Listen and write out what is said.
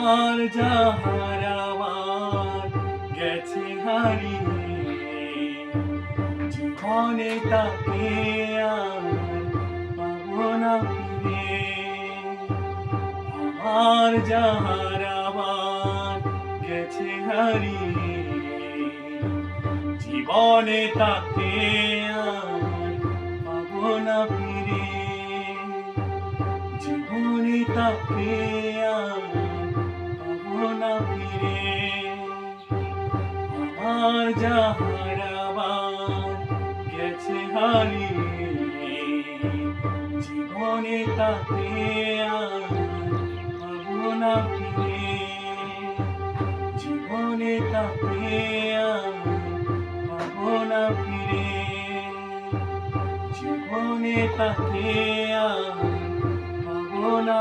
আমার যাহার আমার গেছে হারিয়ে, জীবনে তাকে আর পাবো না ফিরে। আমার যাহার আমার গেছে হারিয়ে, জীবনে তাকে আর পাবো না ফিরে। জীবনে তাকে আর পাবো না ফিরে। আমার যাহার আমার গেছে হারিয়ে, জীবনে তাকে আর পাবো না ফিরে। জীবনে তাকে আর পাবো না ফিরে। জীবনে তাকে আর পাবো না